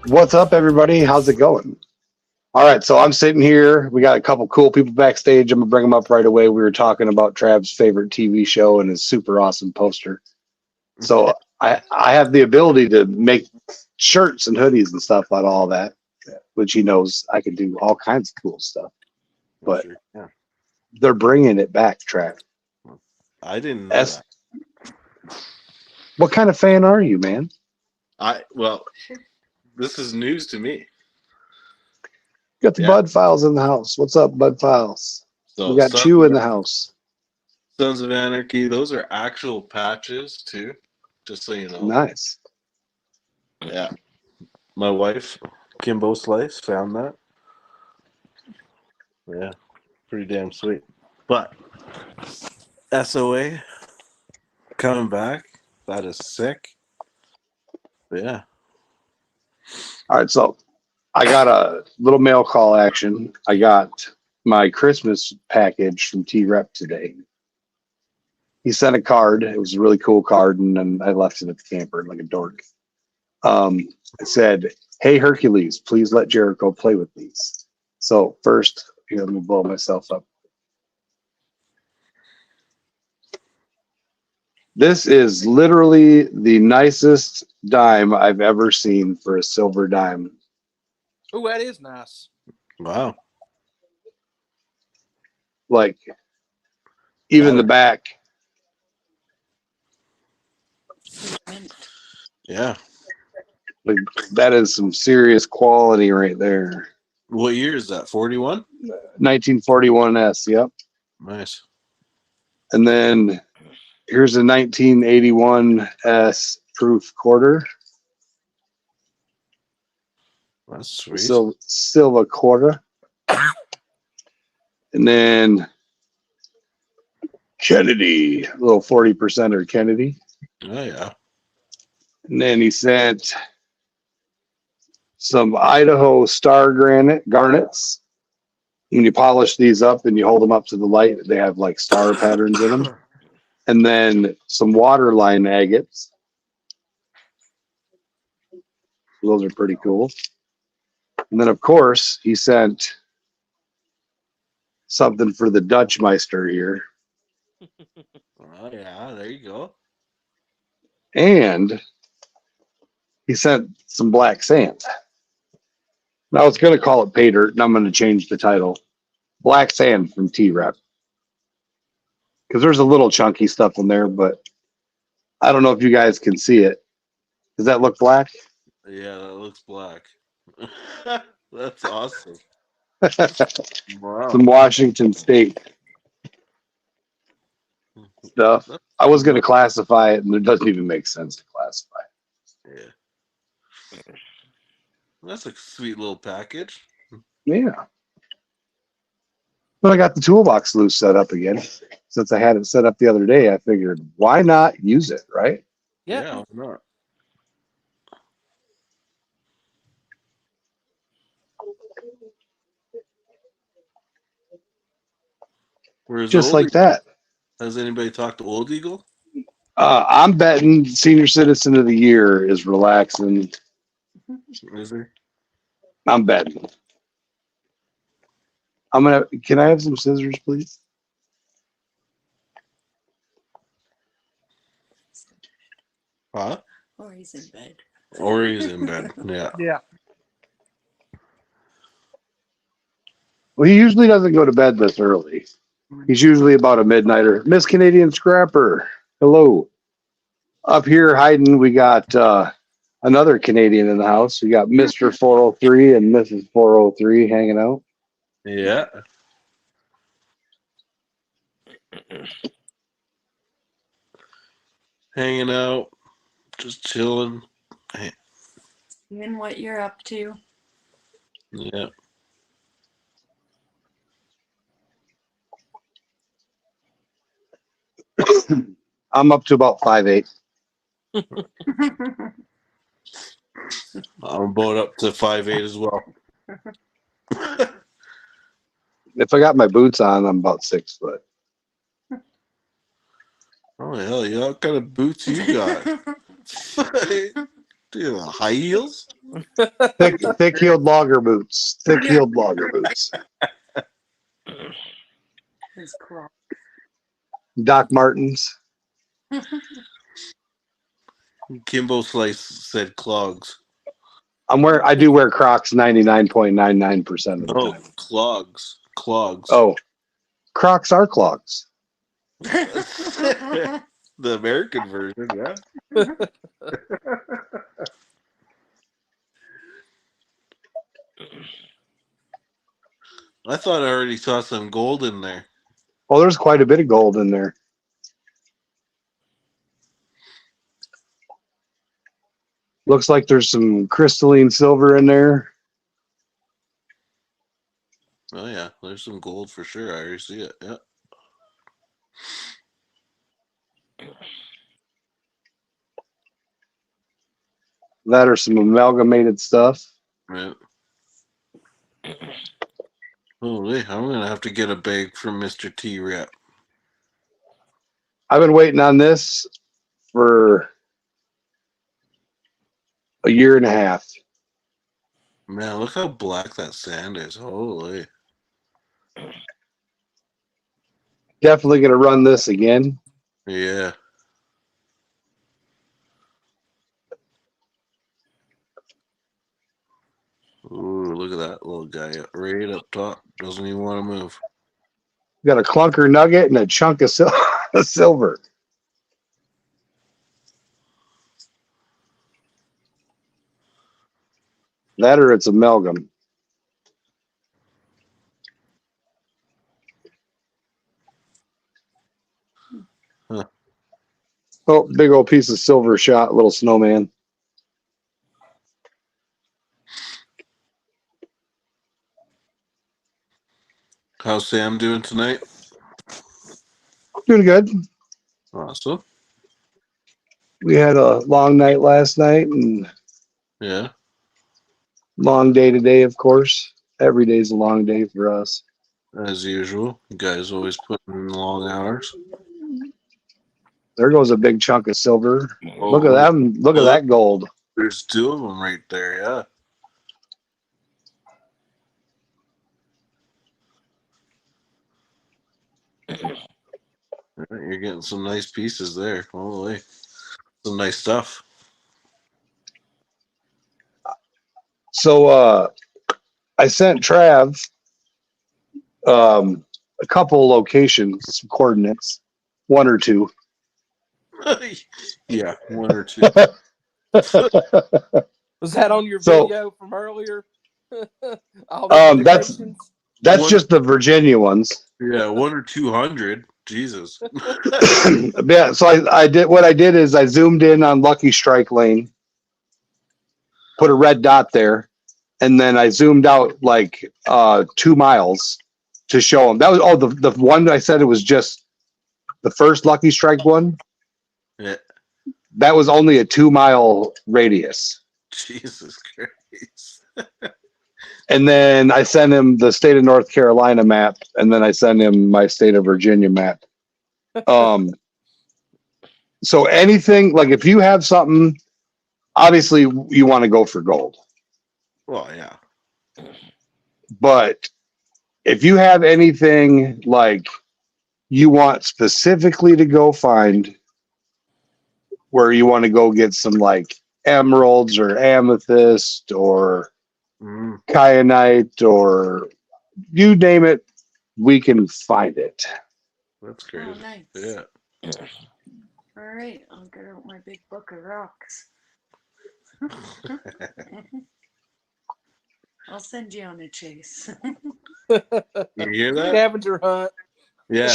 What's up, everybody? How's it going? All right, so I'm sitting here. We got a couple cool people backstage. I'm gonna bring them up right away. We were talking about Trav's favorite TV show and his super awesome poster. So I have the ability to make shirts and hoodies and stuff out of all that, which he knows I can do all kinds of cool stuff. But Sure. Yeah. they're bringing it back, Trav. I didn't know that. What kind of fan are you, man? Well, this is news to me. Got the Bud Files in the house. What's up, Bud Files? So We got Chew in the house. Sons of Anarchy, those are actual patches too, just so you know. Nice. Yeah. My wife, Kimbo Slice, found that. Yeah. Pretty damn sweet. But SOA coming back. That is sick. But yeah. All right, so I got a little mail call action. I got my Christmas package from T.rep today. He sent a card. It was a really cool card, and then I left it at the camper like a dork. It said, "Hey Hercules, please let Jericho play with these." So first, here, let me blow myself up. This is literally the nicest dime I've ever seen for a silver dime. Oh, that is nice. Wow. Like, even the back. Yeah. Like, that is some serious quality right there. What year is that? 41? 1941 S, yep. Nice. And then here's a 1981 S proof quarter. That's sweet. Silver quarter. And then Kennedy, a little 40%er Kennedy. Oh, yeah. And then he sent some Idaho star garnets. When you polish these up and you hold them up to the light, they have like star patterns in them. And then some waterline agates. Those are pretty cool. And then, of course, he sent something for the Dutch Meister here. Oh, yeah, there you go. And he sent some black sand. Now, I was going to call it Paydirt, and I'm going to change the title. Black Sand from T.rep. Because there's a little chunky stuff in there, but I don't know if you guys can see it. Does that look black? Yeah, that looks black. That's awesome. Wow. Some Washington State stuff. I was going to classify it, and it doesn't even make sense to classify it. Yeah. That's a sweet little package. Yeah. But I got the toolbox sluice set up again. Since I had it set up the other day, I figured, why not use it, right? Yeah, why not? Just like that. Has anybody talked to Old Eagle? I'm betting Senior Citizen of the Year is relaxing. Is he? I'm betting. Can I have some scissors, please? Huh? Or he's in bed. Or he's in bed. Yeah. Yeah. Well, he usually doesn't go to bed this early. He's usually about a midnighter. Miss Canadian Scrapper, hello. Up here hiding, we got another Canadian in the house. We got Mr. 403 and Mrs. 403 hanging out. Yeah. Hanging out, just chilling. Seeing what you're up to. Yeah. I'm up to about 5'8". I'm about up to 5'8" as well. If I got my boots on, I'm about 6 foot. Oh hell yeah! What kind of boots you got? Dude, high heels? Thick-heeled logger boots. Thick-heeled logger boots. His claw. Doc Martens. Kimbo Slice said clogs. I do wear Crocs 99.99% of the No, time. clogs. Clogs. Oh, Crocs are clogs. The American version, yeah. I thought I already saw some gold in there. Well, there's quite a bit of gold in there. Looks like there's some crystalline silver in there. Oh yeah, there's some gold for sure. I already see it. Yeah. That or some amalgamated stuff. Right. Holy, I'm gonna have to get a bag from Mr. T.Rep. I've been waiting on this for a year and a half. Man, look how black that sand is. Holy. Definitely going to run this again. Yeah. Ooh, look at that little guy right up top. Doesn't even want to move. Got a clunker nugget and a chunk of silver. That or it's amalgam. Huh. Oh, big old piece of silver shot, little snowman. How's Sam doing tonight? Doing good. Awesome. We had a long night last night and Yeah. long day today, of course. Every day's a long day for us. As usual. You guys always put in long hours. There goes a big chunk of silver. Oh, Look at that. Look at that gold. There's two of them right there, yeah. You're getting some nice pieces there. Holy. Some nice stuff. So I sent Trav a couple locations, some coordinates, one or two. Yeah, one or two. Was that on your So, video from earlier? All the indications? That's One- just the Virginia ones. Yeah, 1 or 200. Jesus. Yeah, so I did what I did is I zoomed in on Lucky Strike Lane, put a red dot there, and then I zoomed out like 2 miles to show them. That was the one I said it was just the first Lucky Strike one. Yeah. That was only a 2-mile radius. Jesus Christ. And then I sent him the state of North Carolina map, and then I sent him my state of Virginia map. So anything, like if you have something, obviously you want to go for gold. Well, yeah. But if you have anything like you want specifically to go find, where you want to go get some like emeralds or amethyst or kyanite or you name it, we can find it. That's crazy. Oh, nice. Yeah. All right, I'll get out my big book of rocks. I'll send you on a chase. You hear that? Scavenger hunt. Yeah.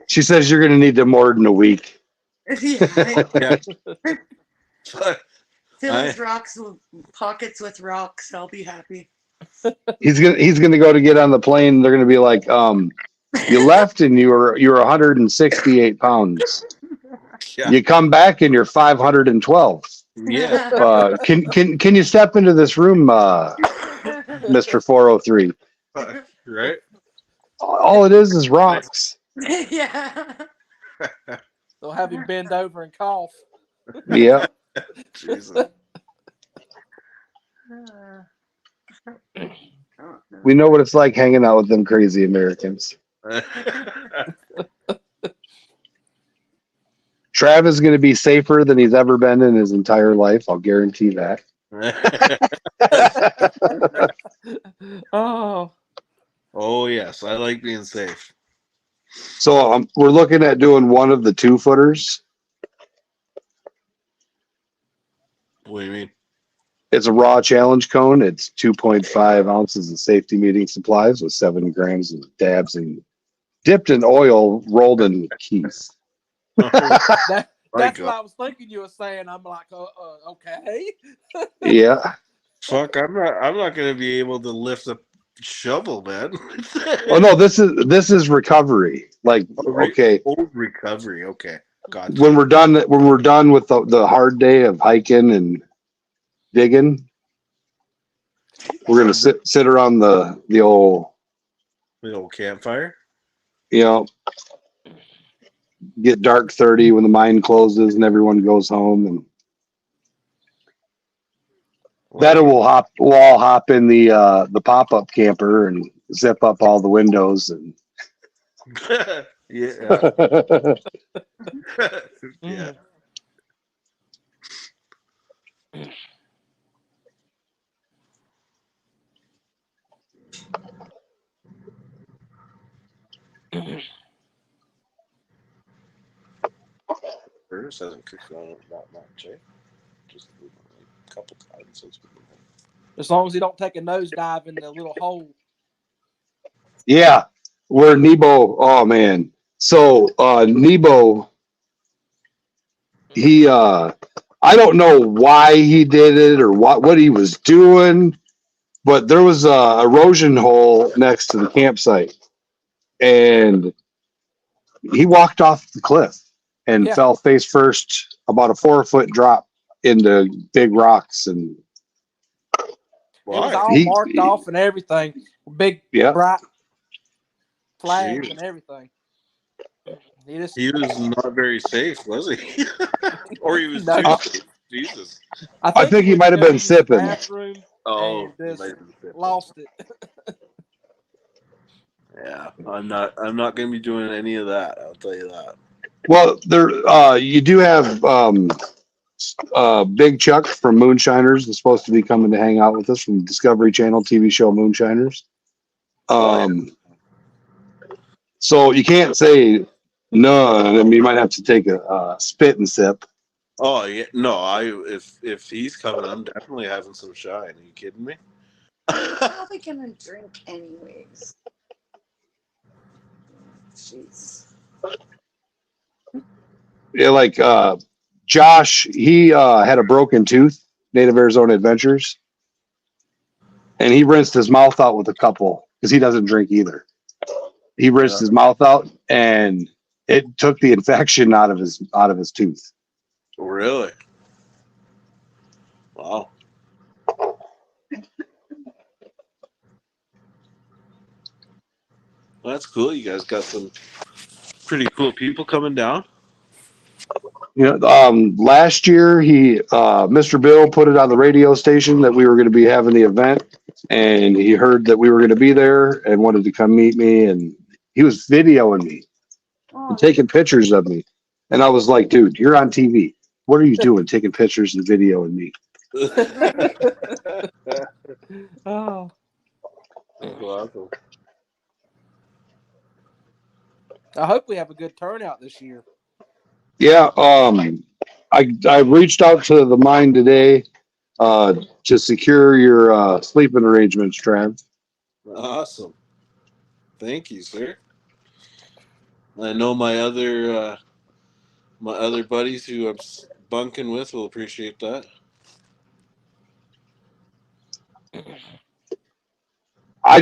She says you're going to need them more than a week. Yeah. Fill his pockets with rocks. I'll be happy. He's gonna go to get on the plane. They're gonna be like, you left and you were 168 pounds. Yeah. You come back and you're 512. Yeah. Can you step into this room, Mr. 403? Right? All it is rocks. Yeah. They'll have him bend over and cough. Yeah. Jesus. We know what it's like hanging out with them crazy Americans. Trav is going to be safer than he's ever been in his entire life. I'll guarantee that. Oh, Oh yes, I like being safe. So we're looking at doing one of the 2-footers. What do you mean? It's a raw challenge cone. It's 2.5 ounces of safety meeting supplies with 7 grams of dabs and dipped in oil, rolled in keys. that's My what God. I was thinking you were saying. I'm like, okay. Yeah. Fuck, I'm not gonna be able to lift a shovel, man. Oh no, this is recovery. Like, okay, Old recovery. Okay, gotcha. when we're done with the hard day of hiking and digging, we're gonna sit around the old, Little campfire. you know, get dark 30 when the mine closes and everyone goes home, and then we'll all hop in the pop-up camper and zip up all the windows and Yeah. Yeah. Bruce hasn't cooked on it that much, eh? Just a couple times since we've been home. As long as he don't take a nosedive in the little hole. yeah, where Nebo, oh man. So Nebo, he I don't know why he did it or what he was doing, but there was a erosion hole next to the campsite, and he walked off the cliff and Yeah. fell face first, about a 4-foot drop into big rocks, and It was Why? all marked off and everything. Big, Yeah. bright flags Jeez. and everything. He was not very safe, was he? Or he was No. too safe. Jesus. I think he went might to have go been use the sipping. bathroom Oh, and he just might have been sick. lost it. Yeah, I'm not gonna be doing any of that. I'll tell you that. Well, there you do have Big Chuck from Moonshiners is supposed to be coming to hang out with us from the Discovery Channel TV show Moonshiners. So you can't say no. I mean, you might have to take a spit and sip. Oh yeah, no. If he's coming, I'm definitely having some shine. Are you kidding me? Probably gonna drink anyways. Jeez. Yeah, like Josh, he had a broken tooth, Native Arizona Adventures, and he rinsed his mouth out with a couple because he doesn't drink either. He rinsed his mouth out, and it took the infection out of his tooth. Really? Wow. Well, that's cool. You guys got some pretty cool people coming down. You know, last year Mr. Bill put it on the radio station that we were going to be having the event, and he heard that we were going to be there and wanted to come meet me, and he was videoing me and taking pictures of me, and I was like, dude, you're on TV. What are you doing, taking pictures and videoing me? Oh, That's awesome. I hope we have a good turnout this year. Yeah, I reached out to the mine today to secure your sleeping arrangements, Trav. Awesome. Thank you, sir. I know my other buddies who I'm bunking with will appreciate that. I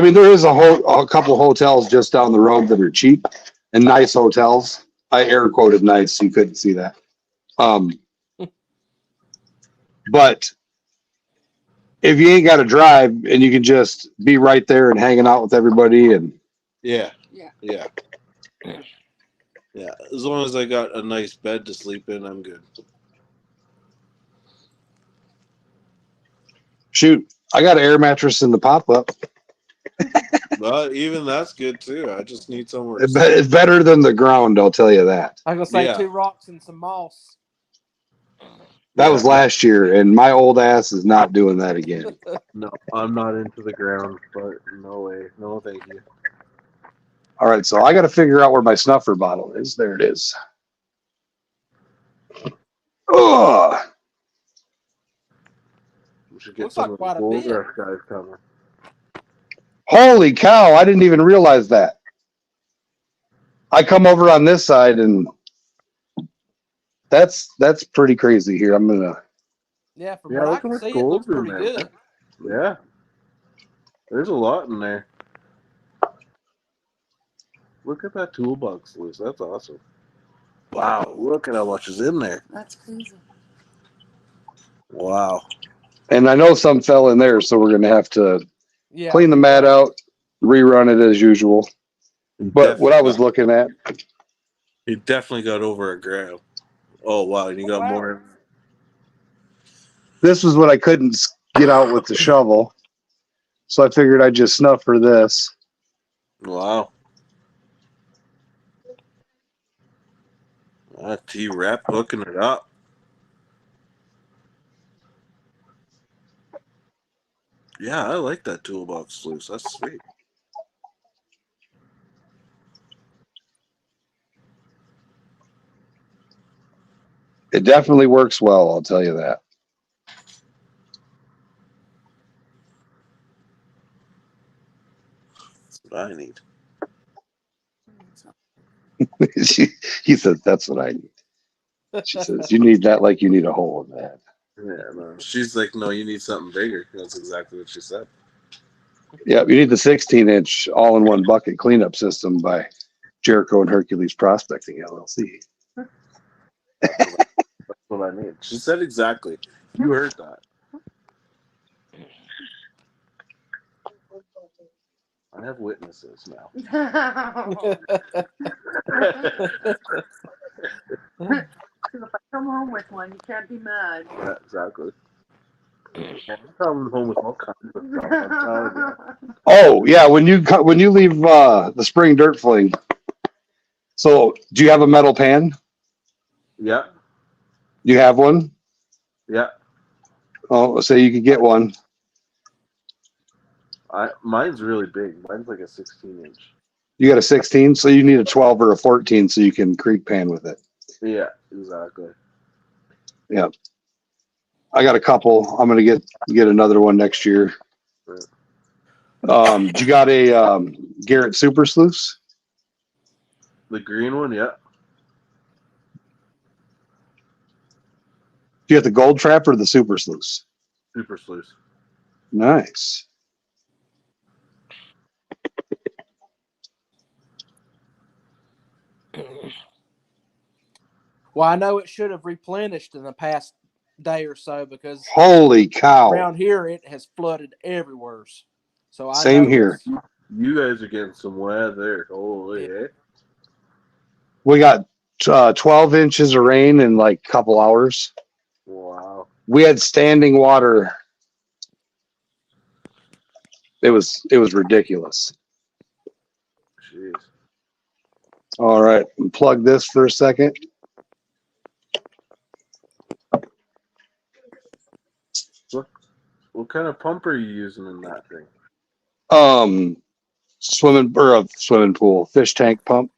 mean, there is a couple hotels just down the road that are cheap and nice hotels. I air quoted nice, so you couldn't see that. But if you ain't got to drive and you can just be right there and hanging out with everybody, and Yeah. Yeah. Yeah. Yeah. As long as I got a nice bed to sleep in, I'm good. Shoot, I got an air mattress in the pop-up. But even that's good too. I just need somewhere. It's better than the ground, I'll tell you that. I'm gonna say Yeah. 2 rocks and some moss. That was last year, and my old ass is not doing that again. No, I'm not into the ground, but no way. No, thank you. All right, so I got to figure out where my snuffer bottle is. There it is. Oh, We should get Looks some like of quite the a bull bit. brush guys coming. holy cow! I didn't even realize that. I come over on this side, and that's pretty crazy here. I'm gonna. Yeah, from Yeah, what I look can how much see, it looks gold's in pretty there. good. Yeah. There's a lot in there. Look at that toolbox, Liz. That's awesome. Wow, look at how much is in there. That's crazy. Wow. And I know some fell in there, so we're gonna have to Yeah, clean the mat out, rerun it as usual. But what I was looking at, He definitely got over a gram. Oh wow, and you got Wow. more. this was what I couldn't get out with the shovel, so I figured I'd just snuff for this. Wow. T.rep hooking it up. Yeah, I like that toolbox sluice. That's sweet. It definitely works well, I'll tell you that. That's what I need. He says, that's what I need. She says, you need that like you need a hole in that. Yeah, no. She's like, no, you need something bigger. That's exactly what she said. Yeah, you need the 16-inch all-in-one bucket cleanup system by Jericho and Hercules Prospecting, LLC. That's what I need. She said exactly. You heard that. I have witnesses now. If I come home with one, you can't be mad. Yeah, exactly. I'm coming home with all kinds of stuff. I'm telling you. Oh, yeah, when you leave the spring dirt fling, so do you have a metal pan? Yeah, You have one? yeah. Oh, so you could get one. Mine's really big. Mine's like a 16-inch. You got a 16, so you need a 12 or a 14 so you can creek pan with it. Yeah, exactly. Yeah. I got a couple. I'm gonna get another one next year. Right. You got a Garrett Super Sluice? The green one, yeah. Do you have the Gold Trap or the Super Sluice? Super sluice. Nice. Well, I know it should have replenished in the past day or so because Holy cow. around here it has flooded everywhere. So I Same here. You guys are getting some weather. Holy, eh? We got 12 inches of rain in like a couple hours. Wow. We had standing water. It was ridiculous. Jeez. All right, plug this for a second. What kind of pump are you using in that thing? Swimming pool, fish tank pump.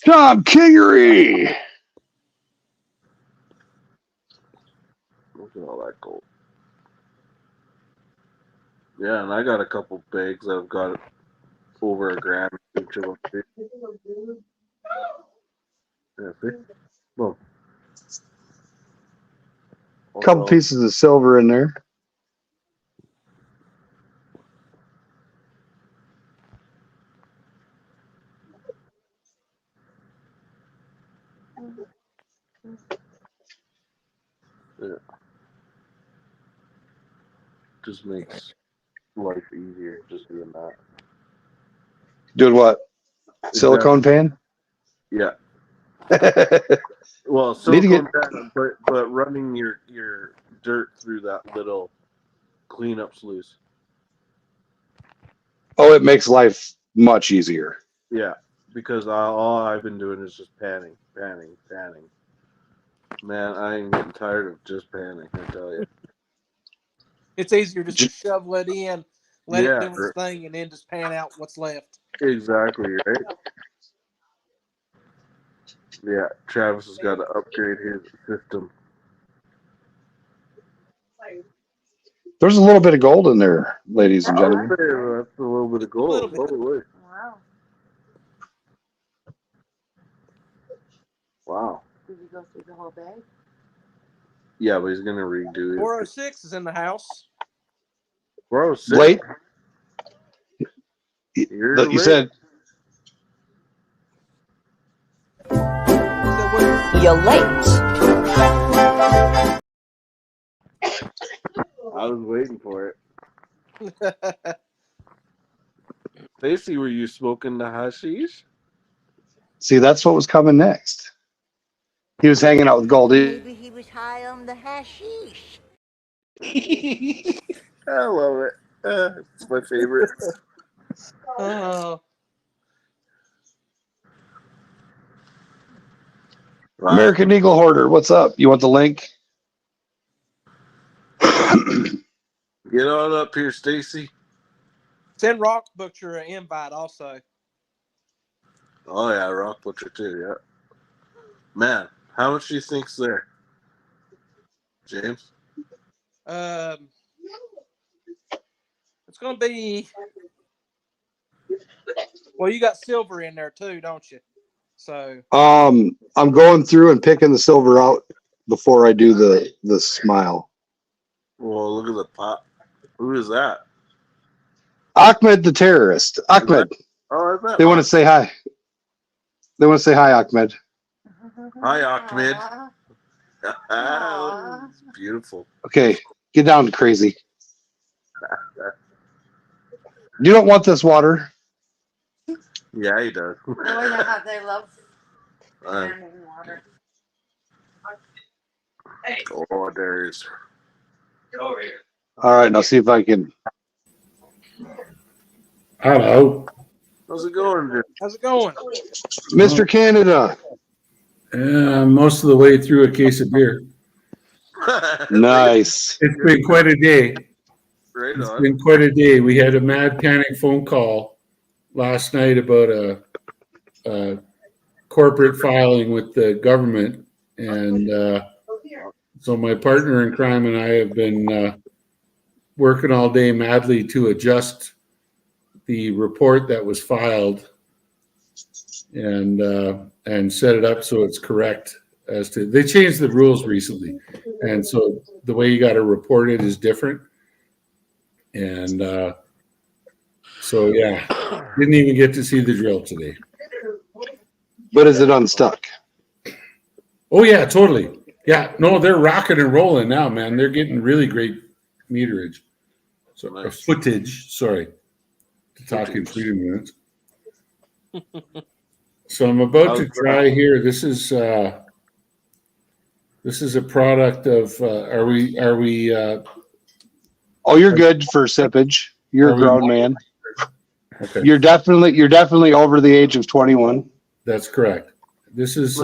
Tom Kingery. Look at all that gold. Yeah, and I got a couple bags that have got over a gram each of them. Yeah, see? Boom. Couple pieces of silver in there. Yeah. Just makes life easier just doing that. Doing what? Silicone pan? Yeah. Well, Need to silicone get- pad, but running your dirt through that little cleanup sluice. Oh, it makes life much easier. Yeah, because all I've been doing is just panning. Man, I am getting tired of just panning, I tell you. It's easier just to shovel it in, let it Yeah, do its thing, and then just pan out what's left. exactly, right? Yeah, Travis has got to upgrade his system. There's a little bit of gold in there, ladies and gentlemen. That's a little bit of gold. Little bit. Holy. Wow. Wow. Did you go through the whole bag? Yeah, but he's going to redo it. 406 is in the house. Bro, sick. Late. You're You late. said You're late. I was waiting for it. Stacy, were you smoking the hashish? see, that's what was coming next. He was hanging out with Goldie. Maybe he was high on the hashish. I love it. It's my favorite. Oh, Wow. American Eagle Hoarder, what's up? You want the link? Get on up here, Stacy. send Rock Butcher an invite also. Oh yeah, Rock Butcher too. Yeah. Man, how much do you think's there, James? It's going to be. Well, you got silver in there too, don't you? So I'm going through and picking the silver out before I do the smile. Well, look at the pot. Who is that? Ahmed the terrorist. Ahmed. Oh, is that? They want to say hi. They want to say hi, Ahmed. Hi, Ahmed. Aw. It's beautiful. Okay, get down, crazy. You don't want this water. Yeah, he does. Oh yeah, they love Uh, standing water. oh, there is. All right, now see if I can. Hello. How's it going, Jim? how's it going? Mr. Canada. Most of the way through a case of beer. Nice. It's been quite a day. Right It's on. been quite a day. We had a mad panic phone call last night about a corporate filing with the government. And so my partner in crime and I have been working all day madly to adjust the report that was filed and set it up so it's correct as to, they changed the rules recently. And so the way you got to report it is different. And so, yeah, didn't even get to see the drill today. But is it unstuck? Oh, yeah, totally. Yeah, no, they're rocking and rolling now, man. They're getting really great meterage. So, Nice. footage, sorry. To talk in 3 minutes. So I'm about to try here. This is a product of, are we, Oh, you're good for sippage. You're Are a we- grown man. okay. You're definitely over the age of 21. That's correct. This is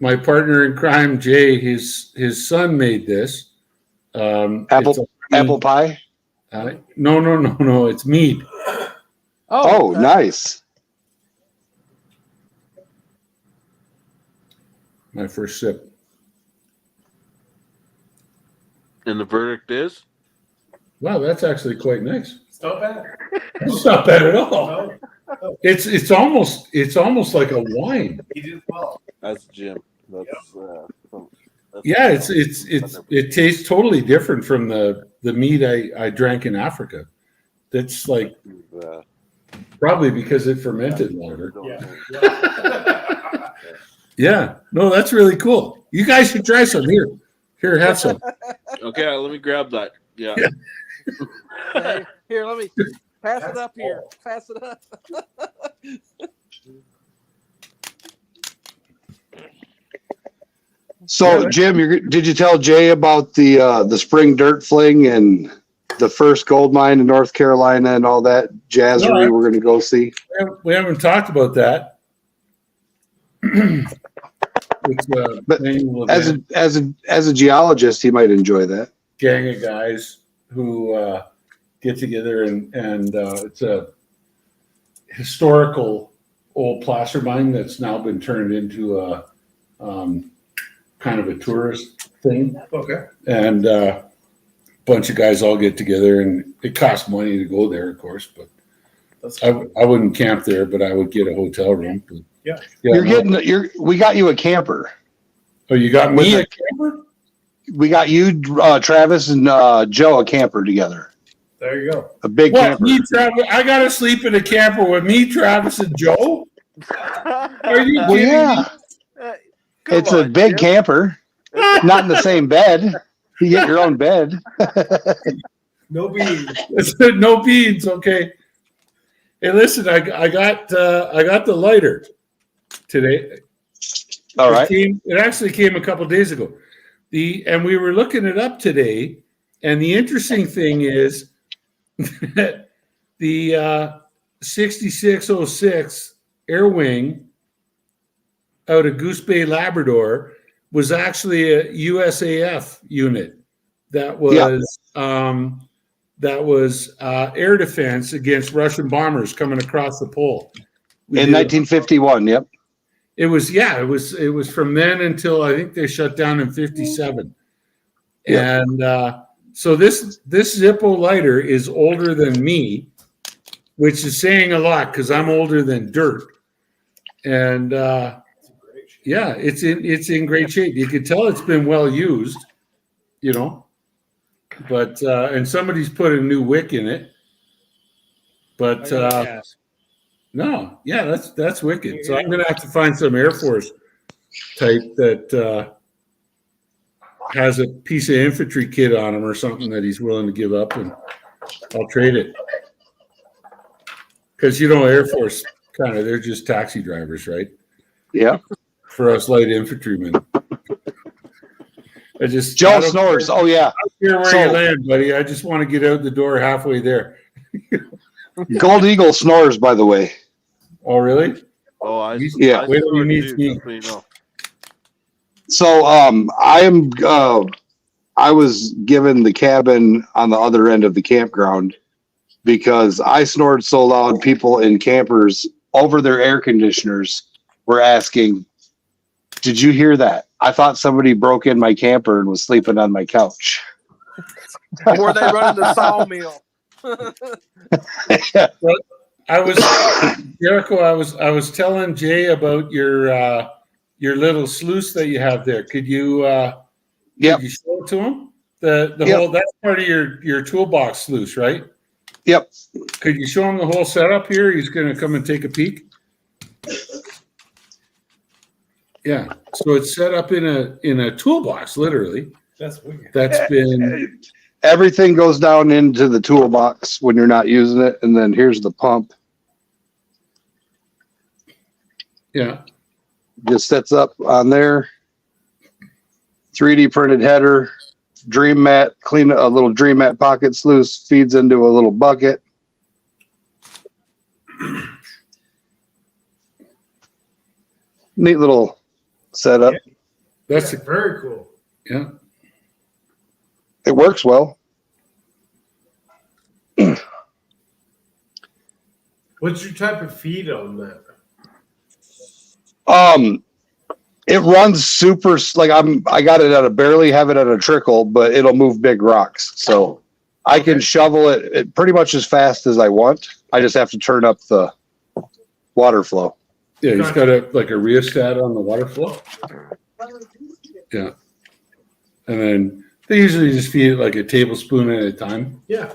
my partner in crime, Jay. His son made this. Apple It's pie. no. It's mead. Oh, okay. nice. My first sip. And the verdict is? Wow, that's actually quite nice. It's not bad. It's not bad at all. No, It's almost like a wine. he did well. That's Jim. That's, that's Yeah, it tastes totally different from the mead I drank in Africa. That's like uh, probably because it fermented longer. Yeah. Yeah, no, that's really cool. You guys should try some. Here, have some. Okay, let me grab that. Yeah. Okay, here, let me pass it up here. Pass it up. So, Jim, did you tell Jay about the spring dirt fling and the first gold mine in North Carolina and all that jazzery we're going to go see? We haven't talked about that. But as a geologist, he might enjoy that. Gang of guys who get together and it's a historical old placer mine that's now been turned into a kind of a tourist thing. Okay. And a bunch of guys all get together, and it costs money to go there, of course, but I wouldn't camp there, but I would get a hotel room. But Yeah. We got you a camper. Oh, you got me a camper? We got you, Travis, and Joe a camper together. There you go. A big camper. Me, Travis? I got to sleep in a camper with me, Travis, and Joe? Are you Well, kidding yeah. me? It's a big camper. Not in the same bed. You get your own bed. No beans. No beans, okay. Hey, listen, I got the lighter today. All right. It actually came a couple days ago. And we were looking it up today, and the interesting thing is that the 6606 Air Wing out of Goose Bay, Labrador, was actually a USAF unit that was air defense against Russian bombers coming across the pole. In 1951, yep. It was from then until I think they shut down in 57. Yep. And so this Zippo lighter is older than me, which is saying a lot because I'm older than dirt. And yeah, it's in great shape. You can tell it's been well used, but and somebody's put a new wick in it. But no, yeah, that's wicked. So I'm gonna have to find some Air Force type that has a piece of infantry kit on him or something that he's willing to give up, and I'll trade it. Because Air Force they're just taxi drivers, right? Yeah. For us light infantrymen. Joe snores. Oh yeah. I don't care where you land, buddy. I just want to get out the door halfway there. Gold Eagle snores, by the way. Oh really? Oh, yeah. Wait till you meet me. So I was given the cabin on the other end of the campground because I snored so loud. People in campers over their air conditioners were asking, "Did you hear that? I thought somebody broke in my camper and was sleeping on my couch." Or they running the sawmill. Jericho. I was telling Jay about your little sluice that you have there. Could you could you show it to him? The whole, that's part of your toolbox sluice, right? Yep. Could you show him the whole setup here? He's going to come and take a peek. Yeah. So it's set up in a toolbox, literally. That's weird. That's been everything goes down into the toolbox when you're not using it, and then here's the pump. Yeah. Just sets up on there. 3D printed header, dream mat, clean a little dream mat pocket sluice, feeds into a little bucket. Neat little setup. Yeah. That's very cool. Yeah. It works well. What's your type of feed on that? It runs super I got it at barely have it at a trickle, but it'll move big rocks. So I can shovel it pretty much as fast as I want. I just have to turn up the water flow. Yeah, he's got a rheostat on the water flow. Yeah. And then they usually just feed it like a tablespoon at a time. Yeah.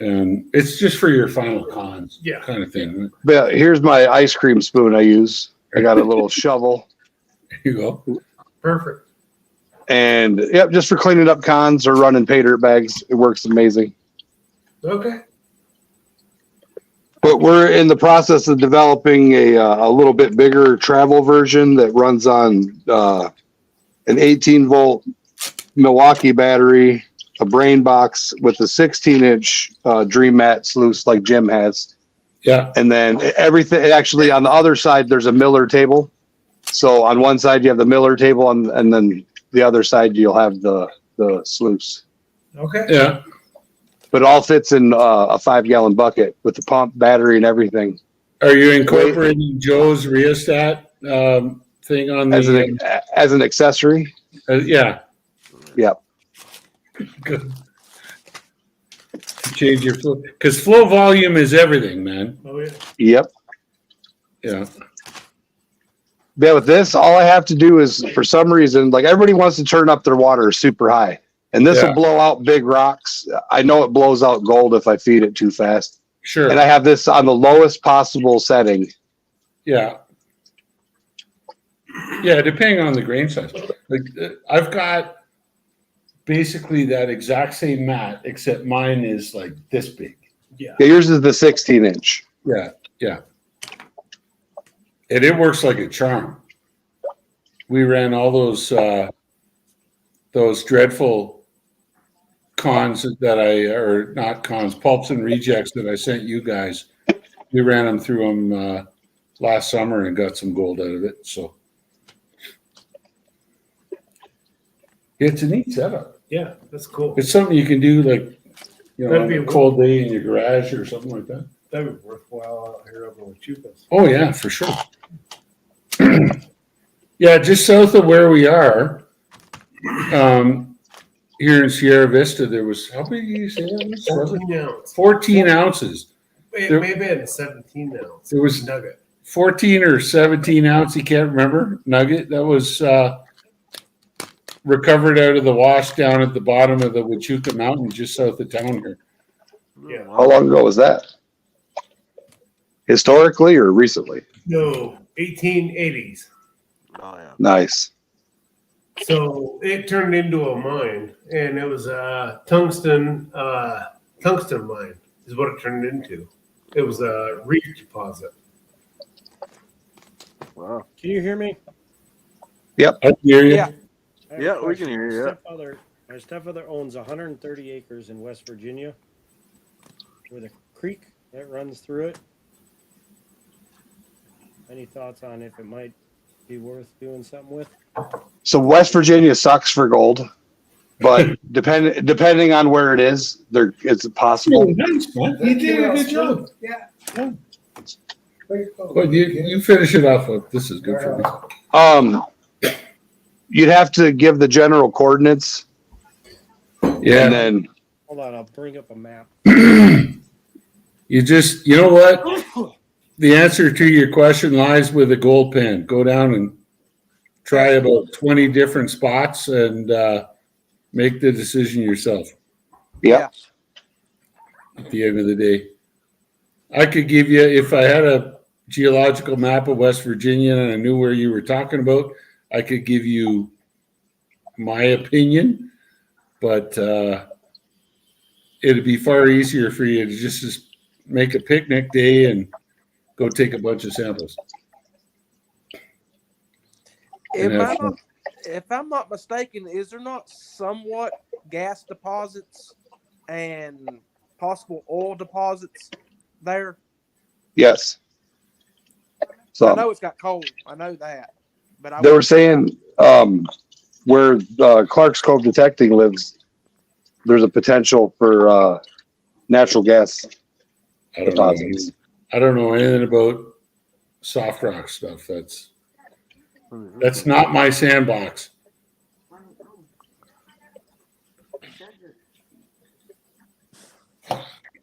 And it's just for your final cons, kind of thing. But here's my ice cream spoon I use. I got a little shovel. There you go. Perfect. And just for cleaning up cons or running pay dirt bags. It works amazing. Okay. But we're in the process of developing a little bit bigger travel version that runs on an 18-volt Milwaukee battery, a brain box with a 16-inch Dream Mat sluice like Jim has. Yeah. And then everything, actually on the other side, there's a Miller table. So on one side you have the Miller table, and then the other side you'll have the sluice. Okay. Yeah. But it all fits in a 5-gallon bucket with the pump, battery, and everything. Are you incorporating Joe's rheostat thing on As an accessory? Yeah. Yep. Good. Change your flow, because flow volume is everything, man. Oh yeah. Yep. Yeah. Yeah, with this, all I have to do is, for some reason, like everybody wants to turn up their water super high, and this will blow out big rocks. I know it blows out gold if I feed it too fast. Sure. And I have this on the lowest possible setting. Yeah. Yeah, depending on the grain size. Like I've got basically that exact same mat, except mine is like this big. Yeah. Yeah, yours is the 16-inch. Yeah, yeah. And it works like a charm. We ran all those dreadful cons that or not cons, pulps and rejects that I sent you guys. We ran them through them last summer and got some gold out of it. So it's a neat setup. Yeah, that's cool. It's something you can do like, That'd on be a cold day in your garage or something like that. That'd be worthwhile out here over with Chupas. Oh yeah, for sure. Yeah, just south of where we are, here in Sierra Vista, there was, how many did you say that was? 14 ounce. 14 ounces. Maybe had a 17 ounce. There was nugget. 14 or 17 ounce, you can't remember, nugget. That was recovered out of the wash down at the bottom of the Huachuca Mountain, just south of town here. Yeah. How long ago was that? Historically or recently? No, 1880s. Oh yeah. Nice. So it turned into a mine, and it was a tungsten mine is what it turned into. It was a reef deposit. Wow. Can you hear me? I hear you. Yeah. I have a Yeah, we question. can hear you. My stepfather owns 130 acres in West Virginia with a creek that runs through it. Any thoughts on if it might be worth doing something with? So West Virginia sucks for gold, but depending on where it is, it's possible. Nice, man. You did a good job. Yeah. Well, you finish it off with, this is good for me. You'd have to give the general coordinates, Yeah. and then Hold on, I'll bring up a map. You know what? The answer to your question lies with a gold pen. Go down and try about 20 different spots and make the decision yourself yeah. at the end of the day. I could give you, if I had a geological map of West Virginia and I knew where you were talking about, I could give you my opinion, but it'd be far easier for you to just make a picnic day and go take a bunch of samples. If I'm not mistaken, is there not somewhat gas deposits and possible oil deposits there? Yes. I So know it's got coal. I know that. But they were saying where Clark's Cove Detecting lives, there's a potential for natural gas deposits. I don't know anything about soft rock stuff. That's not my sandbox.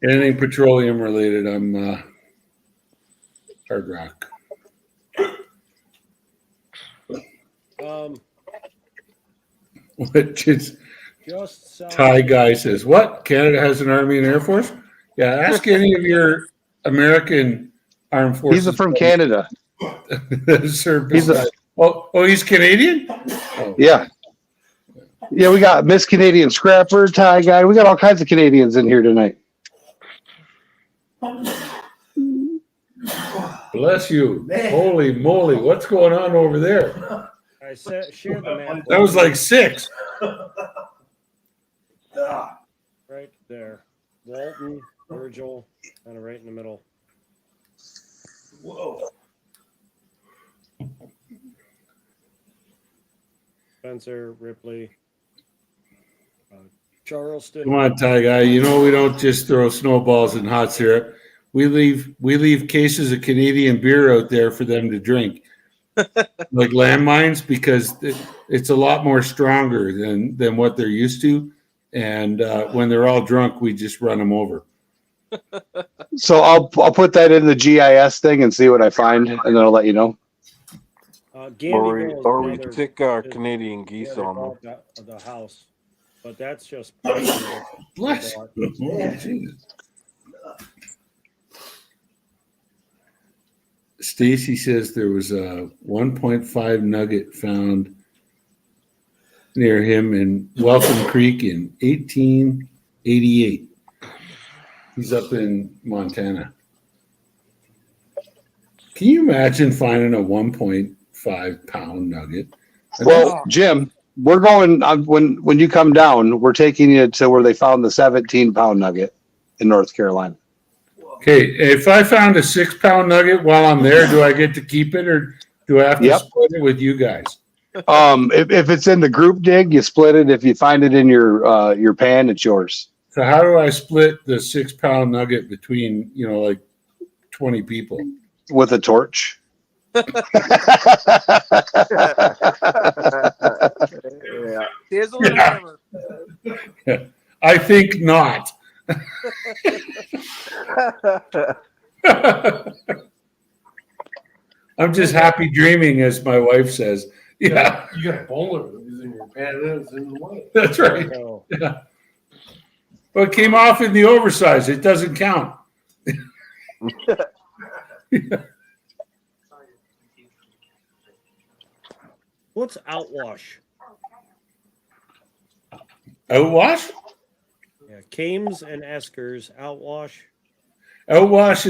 Anything petroleum related, I'm hard rock. Which is Just south Thai guy says, what? Canada has an army and air force? Yeah, ask any of your American armed forces. He's from Canada. He's Canadian? Oh. Yeah. Yeah, we got Miss Canadian Scrapper, Thai guy. We got all kinds of Canadians in here tonight. Bless you. Holy moly, what's going on over there? shared the map. That was like 6. Right there. Walton, Virgil, kind of right in the middle. Whoa. Spencer, Ripley, Charleston. Come on, Ty guy. You know we don't just throw snowballs in hot syrup. We leave cases of Canadian beer out there for them to drink, like landmines, because it's a lot more stronger than what they're used to. And when they're all drunk, we just run them over. So I'll put that in the GIS thing and see what I find, and then I'll let you know. Or we stick Canadian geese on them. The house, but that's just Bless. Oh, Jesus. Stacy says there was a 1.5 nugget found near him in Welcome Creek in 1888. He's up in Montana. Can you imagine finding a 1.5 pound nugget? Well, Jim, we're going when you come down. We're taking you to where they found the 17-pound nugget in North Carolina. Okay, if I found a 6-pound nugget while I'm there, do I get to keep it, or do I have to split it with you guys? If it's in the group dig, you split it. If you find it in your pan, it's yours. So how do I split the 6-pound nugget between, like 20 people? With a torch. Yeah. Sizzle and hammer. I think not. I'm just happy dreaming, as my wife says. Yeah, You got a bowler that was in your pan and it's in the way. that's right. So, Yeah. But it came off in the oversize. It doesn't count. what's outwash? Outwash? Yeah, Kames and Eskers, outwash. Outwash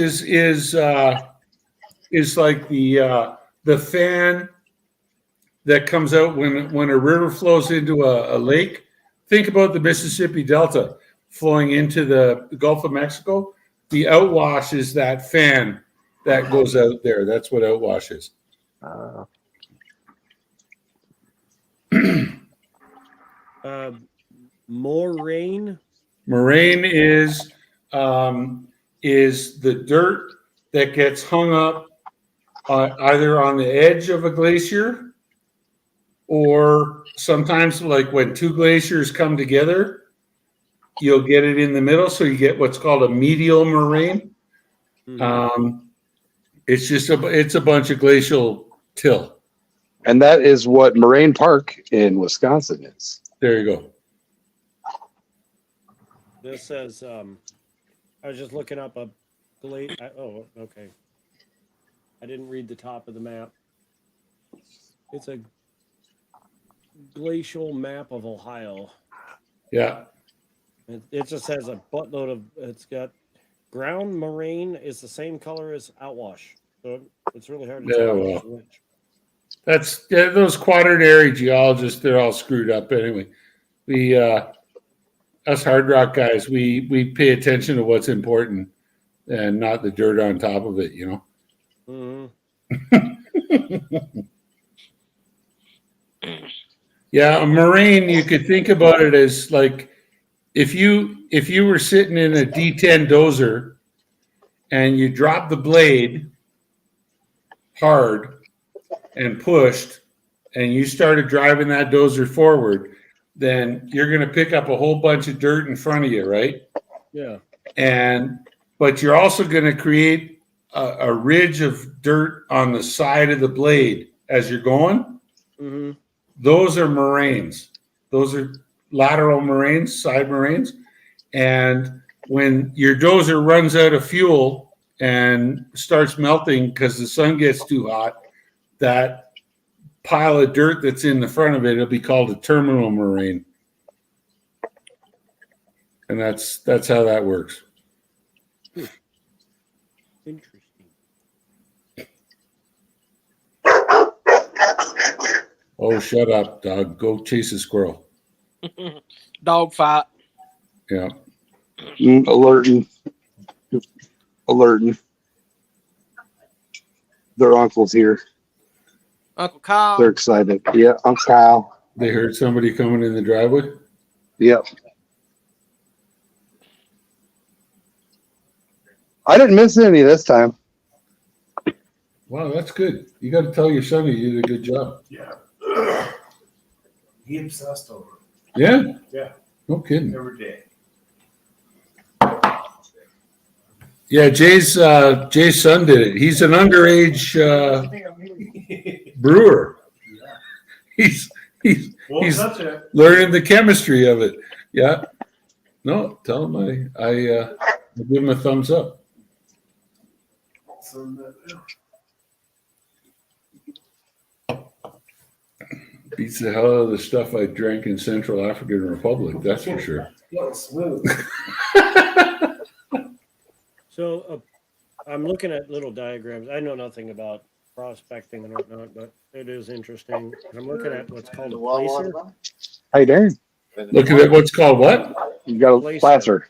is like the fan that comes out when a river flows into a lake. Think about the Mississippi Delta flowing into the Gulf of Mexico. The outwash is that fan that goes out there. That's what outwash is. Moraine. Moraine is the dirt that gets hung up either on the edge of a glacier, or sometimes, like when two glaciers come together, you'll get it in the middle. So you get what's called a medial moraine. It's a bunch of glacial till. And that is what Moraine Park in Wisconsin is. There you go. This says, I was just looking up a oh, okay. I didn't read the top of the map. It's a glacial map of Ohio. Yeah. It just has a buttload of, it's got ground moraine is the same color as outwash. So it's really hard to tell which is which. That's those quaternary geologists, they're all screwed up anyway. We us hard rock guys, we pay attention to what's important and not the dirt on top of it, Yeah, a moraine, you could think about it as like if you were sitting in a D10 dozer and you dropped the blade hard and pushed and you started driving that dozer forward, then you're going to pick up a whole bunch of dirt in front of you, right? Yeah. But you're also going to create a ridge of dirt on the side of the blade as you're going. Mm-hmm. Those are moraines. Those are lateral moraines, side moraines. And when your dozer runs out of fuel and starts melting because the sun gets too hot, that pile of dirt that's in the front of it, it'll be called a terminal moraine. And that's how that works. Interesting. Oh, shut up, dog. Go chase a squirrel. Dog fight. Yeah. Alerting. Their uncle's here. Uncle Kyle. They're excited. Yeah, Uncle Kyle. They heard somebody coming in the driveway. Yep. I didn't miss any this time. Wow, that's good. You got to tell your son you did a good job. Yeah. He obsessed over it. Yeah? Yeah. No kidding. Every day. Yeah, Jay's son did it. He's an underage brewer. He's Won't touch it. learning the chemistry of it. Yeah. No, tell him I give him a thumbs up. Beats the hell out of the stuff I drank in Central African Republic, that's for sure. Smooth. So I'm looking at little diagrams. I know nothing about prospecting and whatnot, but it is interesting. I'm looking at what's called a placer. How you doing? Looking at what's called what? You got a placer.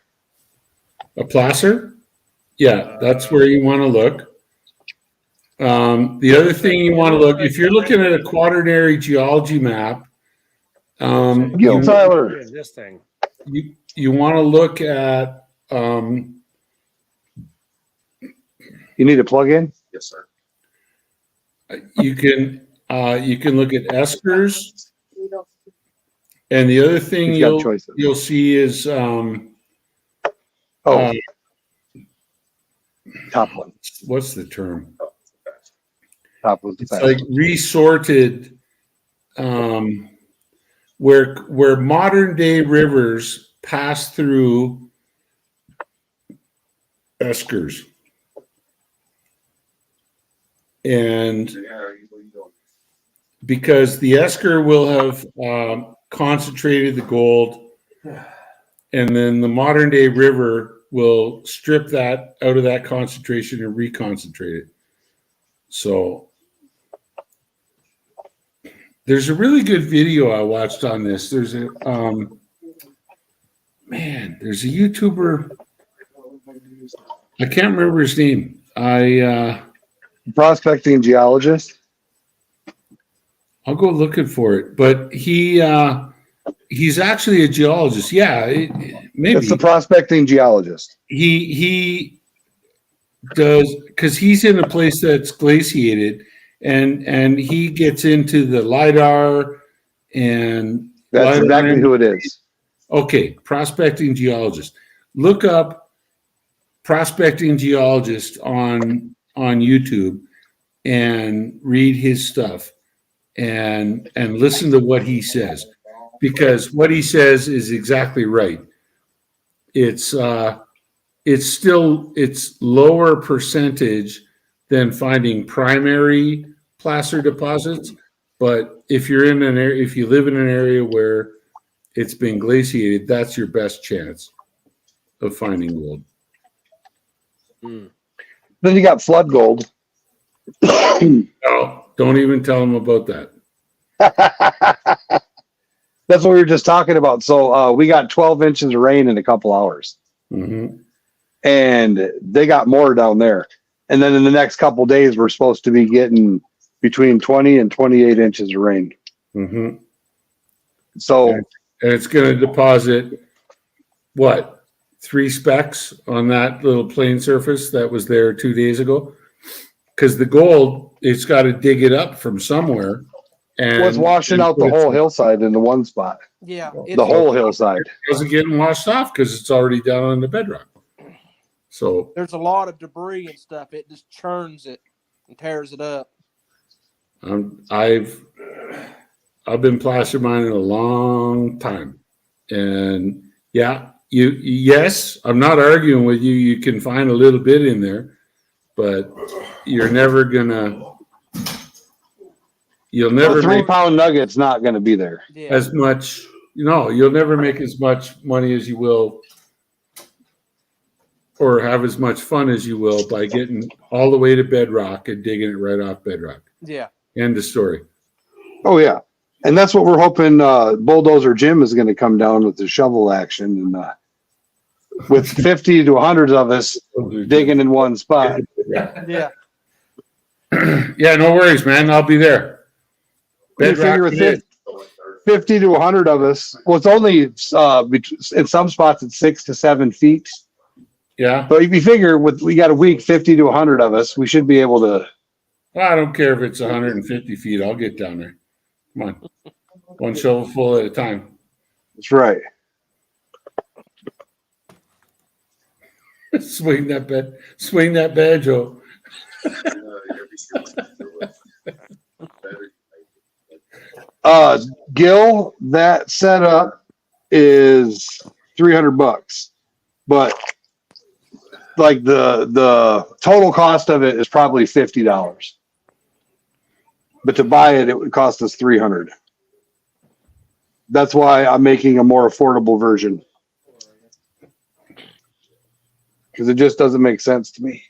A placer? Yeah, that's where you want to look. The other thing you want to look, if you're looking at a quaternary geology map, Gil Tyler. This thing. you want to look at, You need a plug in? Yes, sir. you can look at eskers. And the other thing He's got choices. you'll see is, Top one. what's the term? Top one's the It's fastest. like resorted, where modern day rivers pass through eskers. And because the esker will have concentrated the gold, and then the modern day river will strip that out of that concentration and reconcentrate it. So there's a really good video I watched on this. There's a there's a YouTuber. I can't remember his name. Prospecting geologist. I'll go looking for it. But he's actually a geologist. Yeah, maybe It's the prospecting geologist. he does, because he's in a place that's glaciated, and he gets into the LiDAR and That's LiDAR. exactly who it is. Okay, prospecting geologist. Look up prospecting geologist on YouTube and read his stuff and listen to what he says, because what he says is exactly right. It's lower percentage than finding primary placer deposits, but if you live in an area where it's been glaciated, that's your best chance of finding gold. Then you got flood gold. No, don't even tell them about that. That's what we were just talking about. So we got 12 inches of rain in a couple hours. Mm-hmm. And they got more down there. And then in the next couple days, we're supposed to be getting between 20 and 28 inches of rain. Mm-hmm. So And it's going to deposit what, 3 specks on that little plain surface that was there 2 days ago? Because the gold, it's got to dig it up from somewhere. And was washing out the whole hillside in the one spot. Yeah. The whole hillside. It wasn't getting washed off because it's already down on the bedrock. So There's a lot of debris and stuff. It just churns it and tears it up. I've been placer mining a long time, and yeah, yes, I'm not arguing with you. You can find a little bit in there, but you're never gonna. You'll never The 3-pound nugget's not going to be there. Yeah. as much. You'll never make as much money as you will, or have as much fun as you will by getting all the way to bedrock and digging it right off bedrock. Yeah. End of story. Oh yeah. And that's what we're hoping. Bulldozer Jim is going to come down with the shovel action, and with 50 to 100 of us digging in one spot. Yeah. Yeah, no worries, man. I'll be there. You figure with 50 to 100 of us. Well, it's only in some spots it's 6 to 7 feet. Yeah. But if you figure we got a week, 50 to 100 of us, we should be able to. Well, I don't care if it's 150 feet. I'll get down there. Come on. One shovel full at a time. That's right. Swing that banjo. Gil, that setup is $300, but like the total cost of it is probably $50. But to buy it, it would cost us $300. That's why I'm making a more affordable version. Because it just doesn't make sense to me.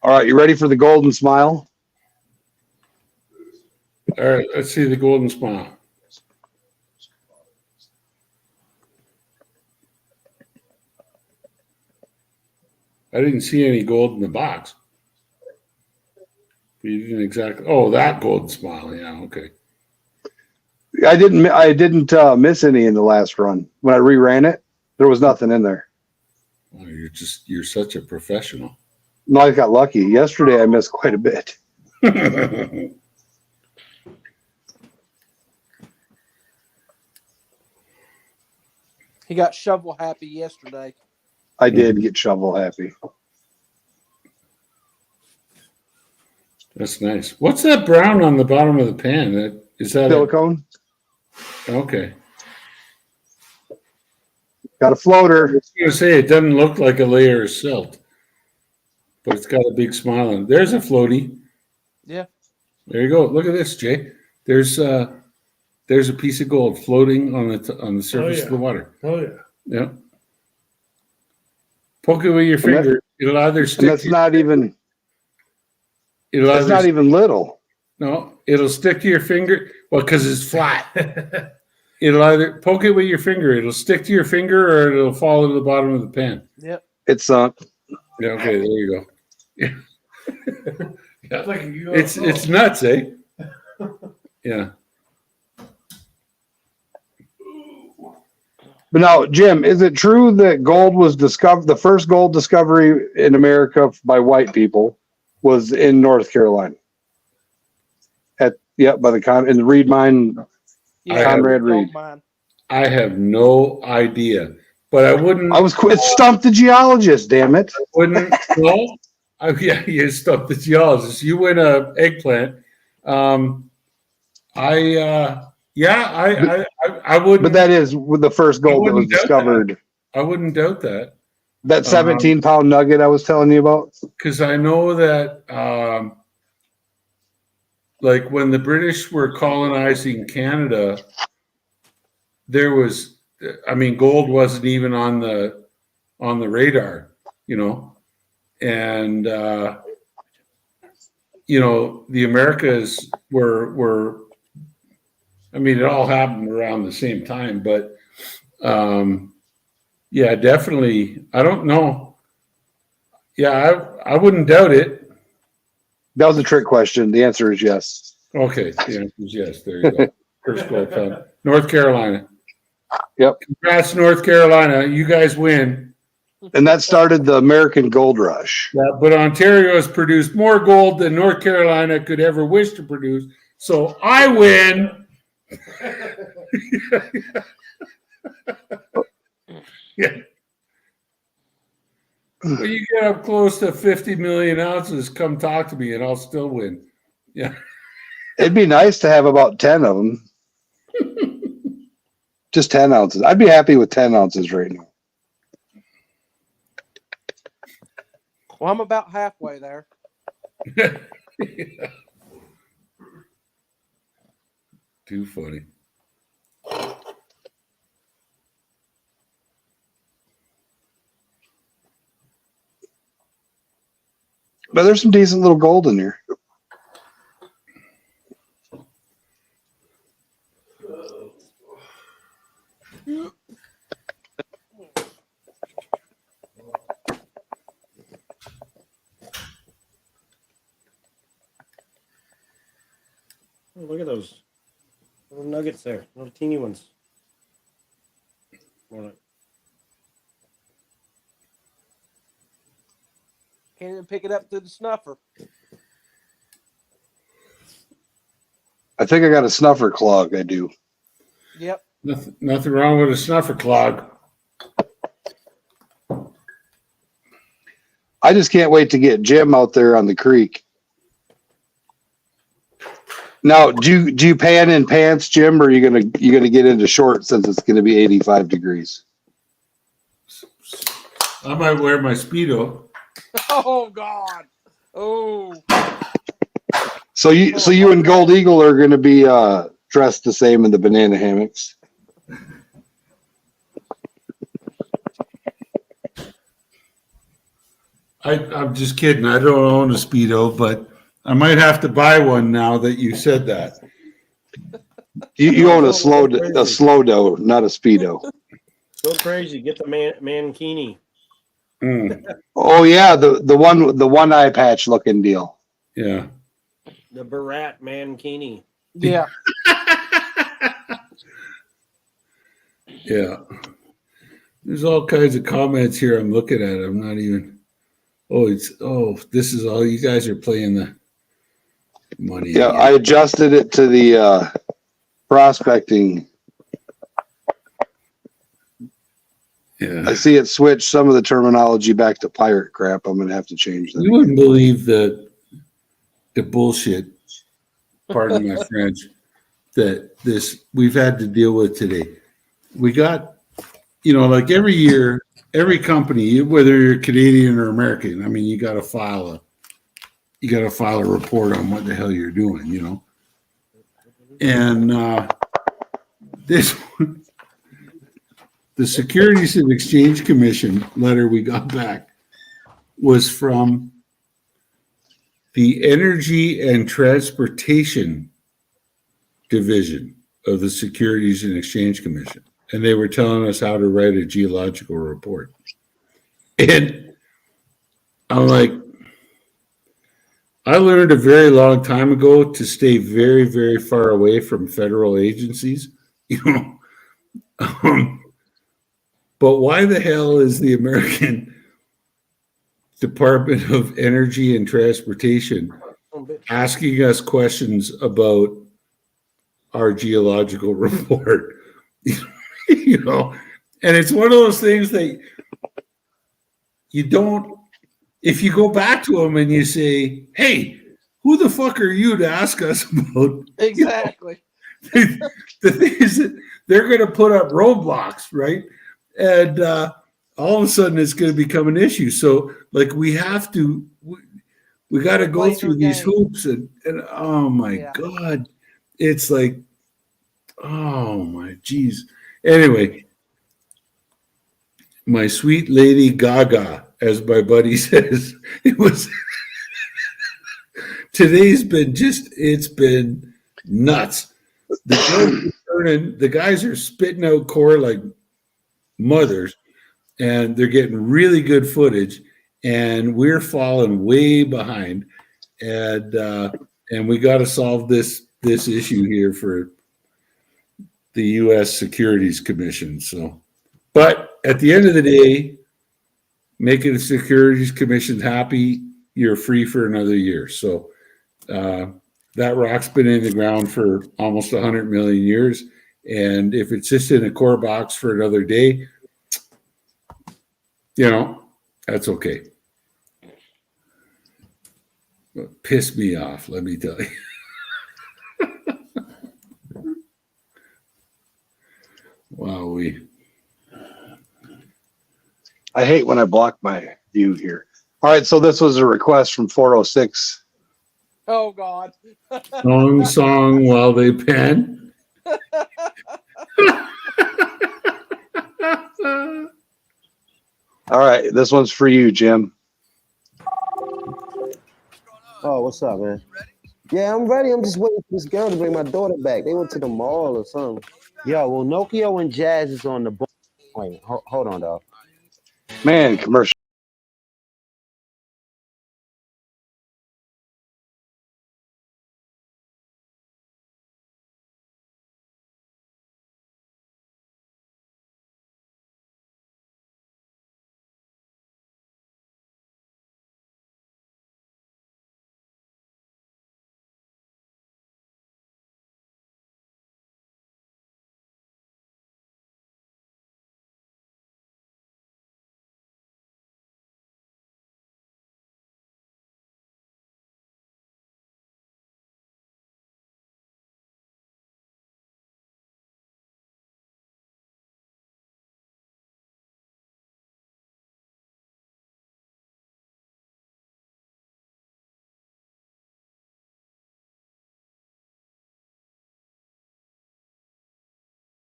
All right, you ready for the golden smile? All right, let's see the golden smile. I didn't see any gold in the box. You didn't exactly. Oh, that golden smile. Yeah, okay. I didn't miss any in the last run. When I reran it, there was nothing in there. Oh, you're such a professional. No, I got lucky. Yesterday I missed quite a bit. He got shovel happy yesterday. I did get shovel happy. That's nice. What's that brown on the bottom of the pan? Is that Silicone? Okay. Got a floater. I was going to say it doesn't look like a layer of silt, but it's got a big smile on it. There's a floaty. Yeah. There you go. Look at this, Jay. There's a piece of gold floating on the surface of the water. Oh yeah. Yeah. Poke it with your finger. It'll either stick. That's not even. It'll That's not even little. No, it'll stick to your finger. Well, because it's flat. It'll either poke it with your finger. It'll stick to your finger, or it'll fall to the bottom of the pan. Yep. It's sunk. Yeah. Okay. There you go. Yeah. It's like It's nuts, eh? Yeah. But now, Jim, is it true that gold was discovered? The first gold discovery in America by white people was in North Carolina. By the in the Reed mine. Yeah, Conrad gold Reed. mine. I have no idea, but I wouldn't. I was quit. Stumped the geologist. Damn it! Wouldn't. No. Yeah, you stumped the geologist. You win a eggplant. I wouldn't. But that is the first gold that was discovered. I wouldn't doubt that. That 17-pound nugget I was telling you about. Because I know that, like when the British were colonizing Canada, there was, gold wasn't even on the radar, and the Americas were. It all happened around the same time, but yeah, definitely. I don't know. Yeah, I wouldn't doubt it. That was a trick question. The answer is yes. Okay, the answer is yes. There you go. First gold found. North Carolina. Yep. Congrats, North Carolina. You guys win. And that started the American Gold Rush. Yeah, but Ontario has produced more gold than North Carolina could ever wish to produce. So I win. Yeah. When you get up close to 50 million ounces, come talk to me and I'll still win. Yeah. It'd be nice to have about 10 of them. Just 10 ounces. I'd be happy with 10 ounces right now. Well, I'm about halfway there. Too funny. But there's some decent little gold in here. Oh, look at those little nuggets there, little teeny ones. Well, Can't even pick it up through the snuffer. I think I got a snuffer clog. I do. Yep. Nothing wrong with a snuffer clog. I just can't wait to get Jim out there on the creek. Now, do you pan in pants, Jim, or are you gonna get into shorts since it's gonna be 85 degrees? I might wear my Speedo. Oh God. Oh. So you and Gold Eagle are gonna be dressed the same in the banana hammocks. I'm just kidding. I don't own a Speedo, but I might have to buy one now that you said that. You own a slow dough, not a Speedo. go crazy. Get the mankini. Mm, Oh yeah, the one eye patch looking deal. yeah. The Barat mankini. Yeah. Yeah. There's all kinds of comments here I'm looking at. I'm not even. This is all you guys are playing the money. Yeah, again. I adjusted it to the prospecting. Yeah. I see it switched some of the terminology back to pirate crap. I'm gonna have to change that. You wouldn't believe the bullshit, pardon my French, that we've had to deal with today. We got, like every year, every company, whether you're Canadian or American, I mean, you got to file a report on what the hell you're doing, And this the Securities and Exchange Commission letter we got back was from the Energy and Transportation Division of the Securities and Exchange Commission. And they were telling us how to write a geological report. And I'm like, I learned a very long time ago to stay very, very far away from federal agencies, But why the hell is the American Department of Energy and Transportation asking us questions about our geological report? And it's one of those things that you don't, if you go back to them and you say, hey, who the fuck are you to ask us about? Exactly. The thing is that they're going to put up roadblocks, right? And all of a sudden it's going to become an issue. So we have to, we got to go through these hoops and oh my God, it's like, oh my geez. Anyway, my sweet lady Gaga, as my buddy says, it was, today's been it's been nuts. The guys are spitting out core like mothers, and they're getting really good footage, and we're falling way behind, and we got to solve this issue here for the U.S. Securities Commission. So, but at the end of the day, making the Securities Commission happy, you're free for another year. So that rock's been in the ground for almost 100 million years. And if it's just in a core box for another day, that's okay. But pissed me off, let me tell you. Wow, I hate when I block my view here. All right, so this was a request from 406. Oh God. Song while they pen. All right, this one's for you, Jim. Oh, what's up, man? Yeah, I'm ready. I'm just waiting for this girl to bring my daughter back. They went to the mall or something. Yo, well, Nokia and Jazz is on the boat. Wait, hold on, dog. Man, commercial.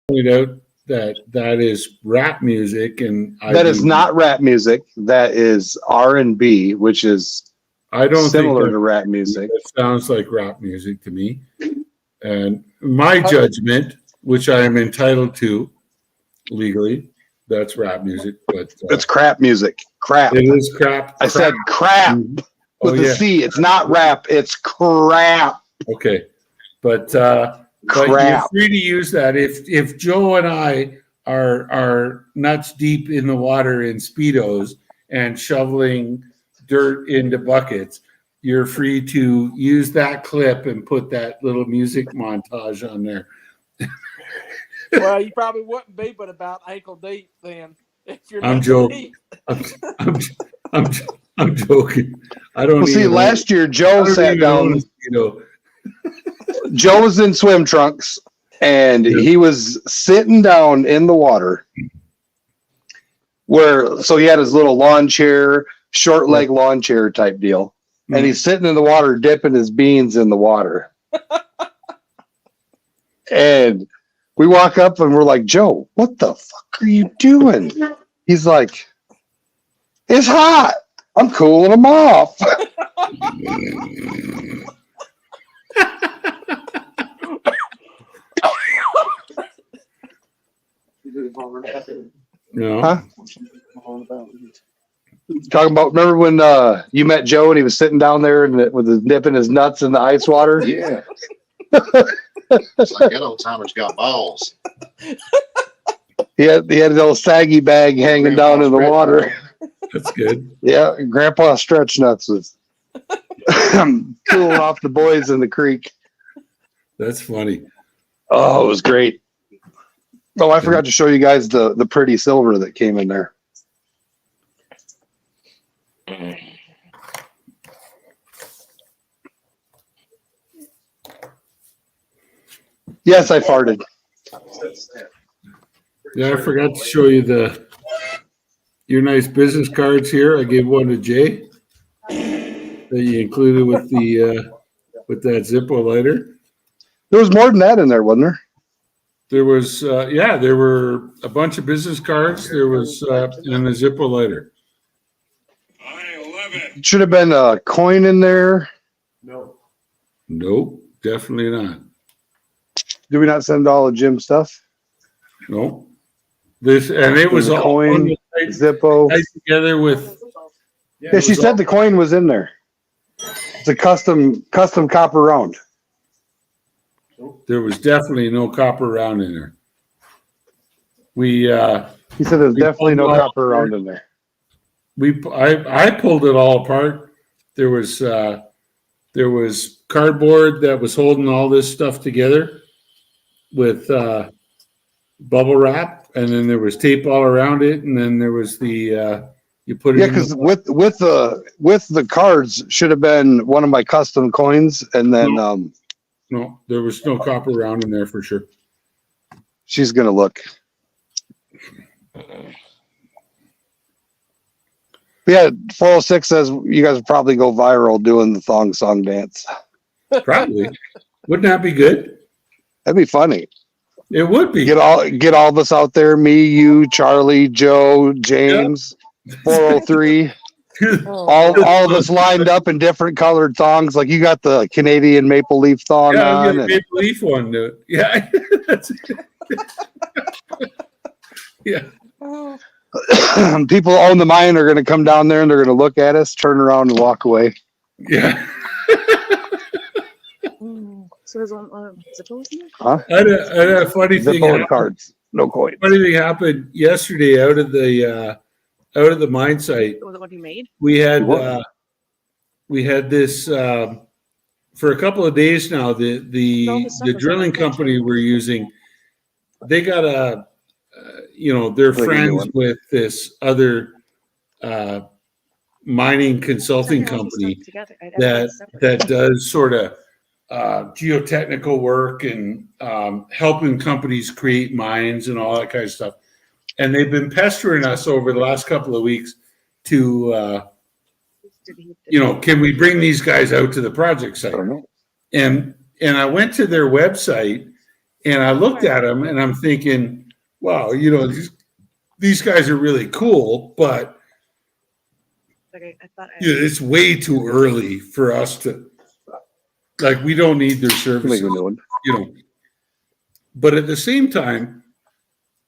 Point out that is rap music, and That is not rap music. That is R&B, which is I don't similar think to rap music. that sounds like rap music to me. And my judgment, which I am entitled to legally, that's rap music. But It's crap music. Crap. it is crap. I said crap Oh, with a yeah. C. It's not rap. It's crap. Okay, but you're Crap. free to use that. If Joe and I are nuts deep in the water in Speedos and shoveling dirt into buckets, you're free to use that clip and put that little music montage on there. Well, you probably wouldn't be, but about ankle deep then. If you're I'm not joking. deep. I'm joking. I don't Well, see, even last year Joe sat down. Joe was in swim trunks, and he was sitting down in the water. So he had his little lawn chair, short leg lawn chair type deal, and he's sitting in the water dipping his beans in the water. And we walk up and we're like, Joe, what the fuck are you doing? He's like, it's hot. I'm cooling them off. No. Huh? Talking about, remember when you met Joe and he was sitting down there and with his dipping his nuts in the ice water? Yeah. It's like that old timer's got balls. He had his little saggy bag hanging down in the water. That's good. Yeah, Grandpa Stretch Nuts was cooling off the boys in the creek. That's funny. Oh, it was great. Oh, I forgot to show you guys the pretty silver that came in there. Yes, I farted. Yeah, I forgot to show you your nice business cards here. I gave one to Jay that you included with that Zippo lighter. There was more than that in there, wasn't there? There was there were a bunch of business cards. There was and a Zippo lighter. Should have been a coin in there. Nope, definitely not. Did we not send all of Jim's stuff? Nope. It was a all coin, Zippo. tied together with. Yeah, she said the coin was in there. It's a custom copper round. There was definitely no copper round in there. He said there's definitely no copper round in there. I pulled it all apart. There was cardboard that was holding all this stuff together with bubble wrap, and then there was tape all around it, and then there was you put it. Yeah, because with the cards should have been one of my custom coins, and then no, there was no copper round in there for sure. She's gonna look. But Yeah, 406 says you guys would probably go viral doing the thong song dance. Probably. Wouldn't that be good? That'd be funny. It would be. Get all of us out there. Me, you, Charlie, Joe, James, 403. all of us lined up in different colored thongs. Like you got the Canadian maple leaf thong Yeah, on. the maple leaf one. Yeah. Yeah. People own the mine are going to come down there and they're going to look at us, turn around, and walk away. Yeah. So there's one Zippo, isn't it? Huh? I had a funny thing. Zippo cards, no coins. Funny thing happened yesterday out of the mine site. Was it what you made? We had this for a couple of days now. The drilling company we're using, they got they're friends with this other mining consulting company that does sort of geotechnical work and helping companies create mines and all that kind of stuff. And they've been pestering us over the last couple of weeks to, can we bring these guys out to the project site? And I went to their website and I looked at them and I'm thinking, wow, these guys are really cool, but it's way too early for us to, we don't need their services, But at the same time,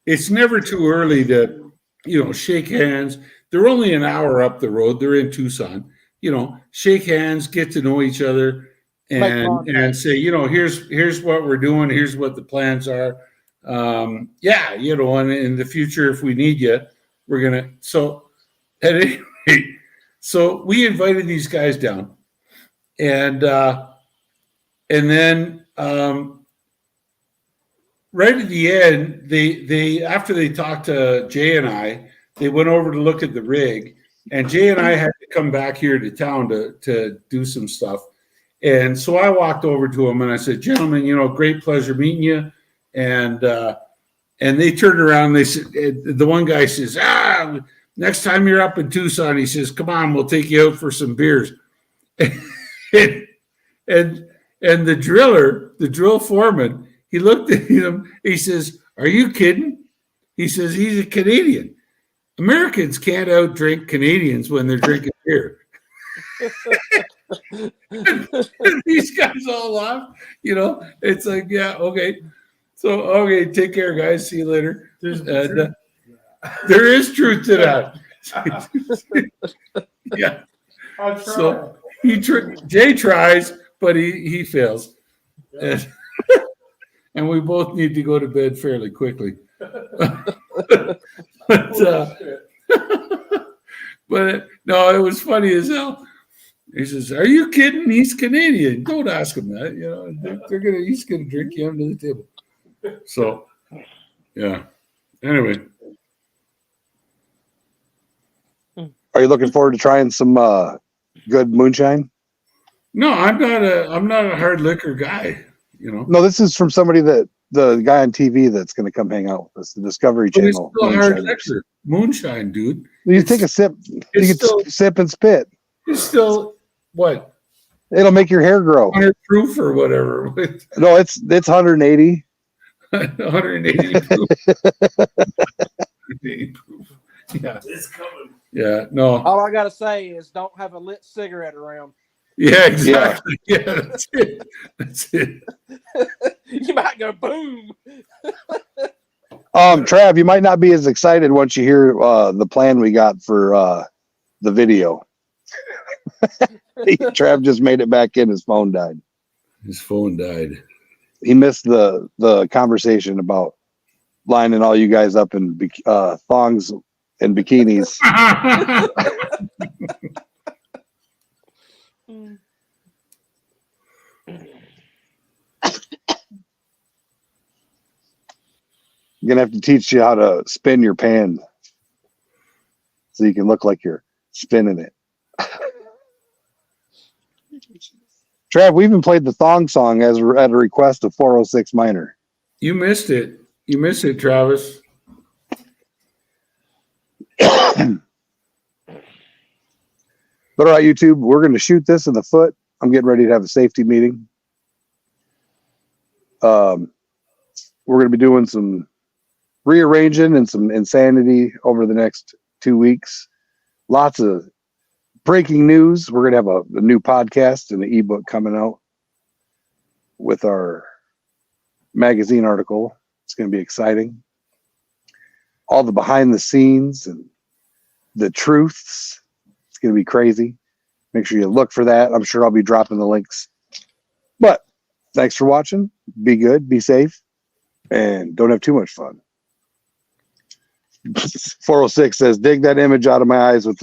it's never too early to, shake hands. They're only an hour up the road. They're in Tucson. Shake hands, get to know each other, and say, here's what we're doing. Here's what the plans are. And in the future, if we need you, we're gonna. So at any rate, so we invited these guys down, and then right at the end, they after they talked to Jay and I, they went over to look at the rig, and Jay and I had to come back here to town to do some stuff. And so I walked over to them and I said, gentlemen, great pleasure meeting you. And they turned around and they said, the one guy says, next time you're up in Tucson, he says, come on, we'll take you out for some beers. and the drill foreman, he looked at him, he says, are you kidding? He says, he's a Canadian. Americans can't outdrink Canadians when they're drinking beer. And these guys all laugh, it's like, yeah, okay. So, okay, take care, guys. See you later. There is truth to that. Yeah. So Jay tries, but he fails. And we both need to go to bed fairly quickly. But no, it was funny as hell. He says, "Are you kidding? He's Canadian. Don't ask him that. He's gonna drink you under the table." So, yeah. Anyway, are you looking forward to trying some good moonshine? No, I'm not a hard liquor guy. No, this is from somebody the guy on TV that's going to come hang out with us, the Discovery Channel. It's still hard liquor. Moonshine, dude. You take a sip. You can sip and spit. It's still what? It'll make your hair grow. 100 proof or whatever. No, it's 180. 180 proof. 180 proof. Yeah, it's coming. Yeah, no. All I gotta say is don't have a lit cigarette around. Yeah, exactly. Yeah, that's it. That's it. You might go boom. Trav, you might not be as excited once you hear the plan we got for the video. Trav just made it back in. His phone died. His phone died. He missed the conversation about lining all you guys up in thongs and bikinis. I'm gonna have to teach you how to spin your pan so you can look like you're spinning it. Trav, we even played the thong song at a request of 406 Miner. You missed it. You missed it, Travis. But all right, YouTube, we're going to shoot this in the foot. I'm getting ready to have a safety meeting. We're going to be doing some rearranging and some insanity over the next 2 weeks. Lots of breaking news. We're going to have a new podcast and an ebook coming out with our magazine article. It's going to be exciting. All the behind the scenes and the truths. It's going to be crazy. Make sure you look for that. I'm sure I'll be dropping the links. But thanks for watching. Be good, be safe, and don't have too much fun. 406 says, dig that image out of my eyes with the